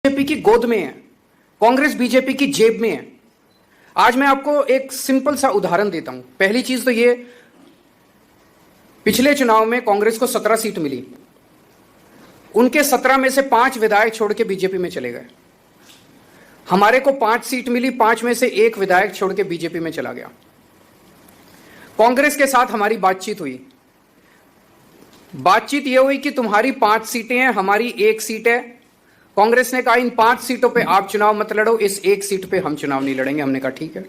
BJP की गोद में है, कांग्रेस बीजेपी की जेब में है। आज मैं आपको एक सिंपल सा उदाहरण देता हूं। पहली चीज तो ये, पिछले चुनाव में कांग्रेस को 17 सीट मिली, उनके 17 में से 5 विधायक छोड़ के बीजेपी में चले गए। हमारे को 5 सीट मिली, 5 में से 1 विधायक छोड़ के बीजेपी में चला गया। कांग्रेस के साथ हमारी बातचीत हुई। बातचीत यह हुई कि तुम्हारी 5 सीटें हैं, हमारी 1 सीट है। कांग्रेस ने कहा इन 5 सीटों पे आप चुनाव मत लड़ो, इस 1 सीट पे हम चुनाव नहीं लड़ेंगे। हमने कहा ठीक है।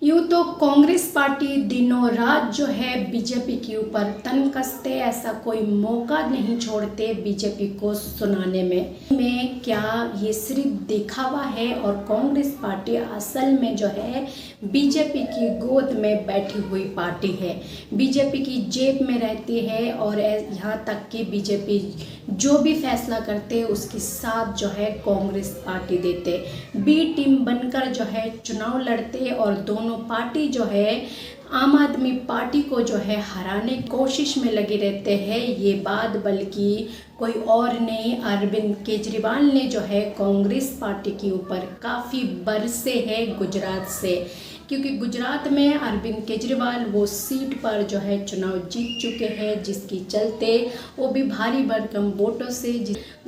यूं तो कांग्रेस पार्टी दिनों रात जो है बीजेपी के ऊपर तन कसते, ऐसा कोई मौका नहीं छोड़ते बीजेपी को सुनाने में क्या ये सिर्फ दिखावा है और कांग्रेस पार्टी असल में जो है बीजेपी की गोद में बैठी हुई पार्टी है, बीजेपी की जेब में रहती है और यहाँ तक कि बीजेपी जो भी फैसला करते उसके साथ जो है कांग्रेस पार्टी देते, बी टीम बनकर जो है चुनाव लड़ते और दोनों पार्टी जो है आम आदमी पार्टी को जो है हराने की कोशिश में लगे रहते हैं। ये बात बल्कि कोई और नहीं, अरविंद केजरीवाल ने जो है कांग्रेस पार्टी के ऊपर काफ़ी बरसे है गुजरात से, क्योंकि गुजरात में अरविंद केजरीवाल वो सीट पर जो है चुनाव जीत चुके हैं, जिसकी चलते वो भी भारी भरकम वोटों से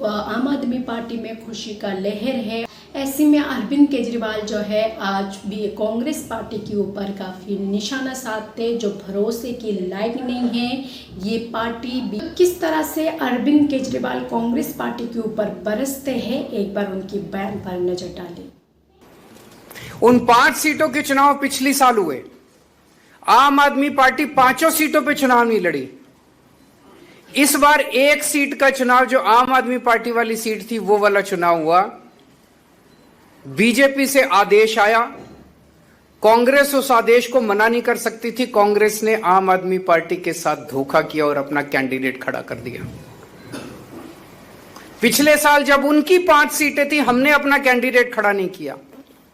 आम आदमी पार्टी में खुशी का लहर है। ऐसे में अरविंद केजरीवाल जो है आज भी कांग्रेस पार्टी के ऊपर काफ़ी निशाना साधते, जो भरोसे की लायक नहीं है। ये पार्टी भी किस तरह से अरविंद केजरीवाल कांग्रेस पार्टी के ऊपर बरसते हैं, एक बार उनकी बयान पर नजर डालें। उन 5 सीटों के चुनाव पिछली साल हुए, आम आदमी पार्टी 5 सीटों पे चुनाव नहीं लड़ी। इस बार 1 सीट का चुनाव, जो आम आदमी पार्टी वाली सीट थी, वो वाला चुनाव हुआ। बीजेपी से आदेश आया, कांग्रेस उस आदेश को मना नहीं कर सकती थी। कांग्रेस ने आम आदमी पार्टी के साथ धोखा किया और अपना कैंडिडेट खड़ा कर दिया। पिछले साल जब उनकी 5 सीटें थी, हमने अपना कैंडिडेट खड़ा नहीं किया,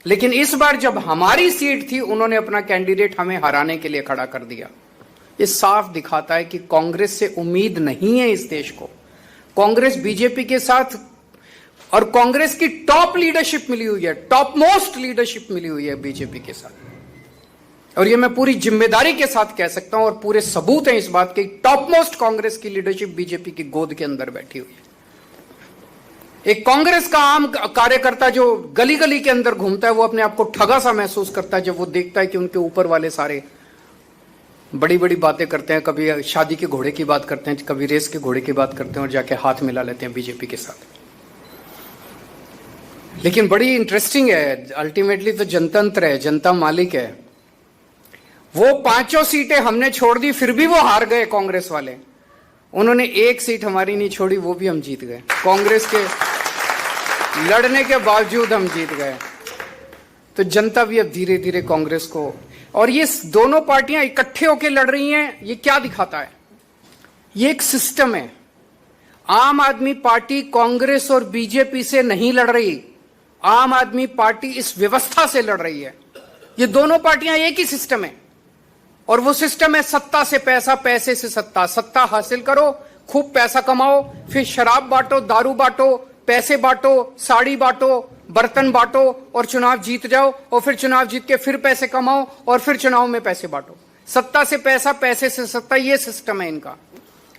लेकिन इस बार जब हमारी सीट थी, उन्होंने अपना कैंडिडेट हमें हराने के लिए खड़ा कर दिया। ये साफ दिखाता है कि कांग्रेस से उम्मीद नहीं है इस देश को। कांग्रेस बीजेपी के साथ, और कांग्रेस की टॉप लीडरशिप मिली हुई है, टॉप मोस्ट लीडरशिप मिली हुई है बीजेपी के साथ, और ये मैं पूरी जिम्मेदारी के साथ कह सकता हूं और पूरे सबूत हैं इस बात के। टॉप मोस्ट कांग्रेस की लीडरशिप बीजेपी की गोद के अंदर बैठी हुई है। एक कांग्रेस का आम कार्यकर्ता जो गली गली के अंदर घूमता है, वो अपने आप को ठगा सा महसूस करता है जब वो देखता है कि उनके ऊपर वाले सारे बड़ी बड़ी बातें करते हैं, कभी शादी के घोड़े की बात करते हैं, कभी रेस के घोड़े की बात करते हैं और जाके हाथ मिला लेते हैं बीजेपी के साथ। लेकिन बड़ी इंटरेस्टिंग है, अल्टीमेटली तो जनतंत्र है, जनता मालिक है। वो 5 सीटें हमने छोड़ दी, फिर भी वो हार गए कांग्रेस वाले। उन्होंने 1 सीट हमारी नहीं छोड़ी, वो भी हम जीत गए। कांग्रेस के लड़ने के बावजूद हम जीत गए। तो जनता भी अब धीरे धीरे कांग्रेस को, और ये दोनों पार्टियां इकट्ठे होकर लड़ रही हैं, ये क्या दिखाता है? ये एक सिस्टम है। आम आदमी पार्टी कांग्रेस और बीजेपी से नहीं लड़ रही, आम आदमी पार्टी इस व्यवस्था से लड़ रही है। ये दोनों पार्टियां एक ही सिस्टम है, और वो सिस्टम है सत्ता से पैसा, पैसे से सत्ता। सत्ता हासिल करो, खूब पैसा कमाओ, फिर शराब बांटो, दारू बांटो, पैसे बांटो, साड़ी बांटो, बर्तन बांटो और चुनाव जीत जाओ, और फिर चुनाव जीत के फिर पैसे कमाओ और फिर चुनाव में पैसे बांटो। सत्ता से पैसा, पैसे से सत्ता, ये सिस्टम है इनका।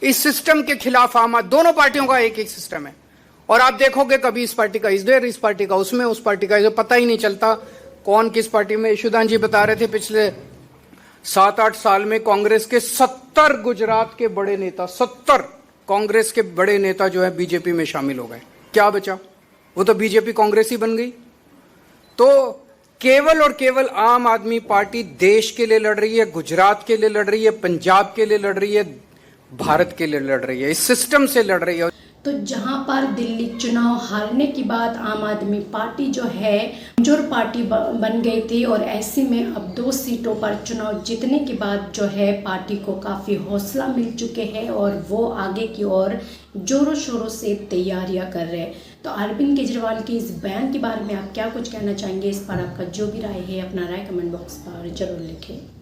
इस सिस्टम के खिलाफ आम दोनों पार्टियों का एक एक सिस्टम है। और आप देखोगे कभी इस पार्टी का इधर, इस पार्टी का उसमें, उस पार्टी का इधर, पता ही नहीं चलता कौन किस पार्टी में। यशुदान जी बता रहे थे पिछले 7-8 साल में कांग्रेस के 70 गुजरात के बड़े नेता, 70 कांग्रेस के बड़े नेता जो है बीजेपी में शामिल हो गए। क्या बचा? वो तो बीजेपी कांग्रेस ही बन गई। तो केवल और केवल आम आदमी पार्टी देश के लिए लड़ रही है, गुजरात के लिए लड़ रही है, पंजाब के लिए लड़ रही है, भारत के लिए लड़ रही है, इस सिस्टम से लड़ रही है। तो जहां पर दिल्ली चुनाव हारने के बाद आम आदमी पार्टी जो है कमजोर पार्टी बन गई थी, और ऐसे में अब 2 सीटों पर चुनाव जीतने के बाद जो है पार्टी को काफ़ी हौसला मिल चुके हैं और वो आगे की ओर जोरों शोरों से तैयारियां कर रहे हैं। तो अरविंद केजरीवाल के इस बयान के बारे में आप क्या कुछ कहना चाहेंगे? इस पर आपका जो भी राय है, अपना राय कमेंट बॉक्स पर जरूर लिखें।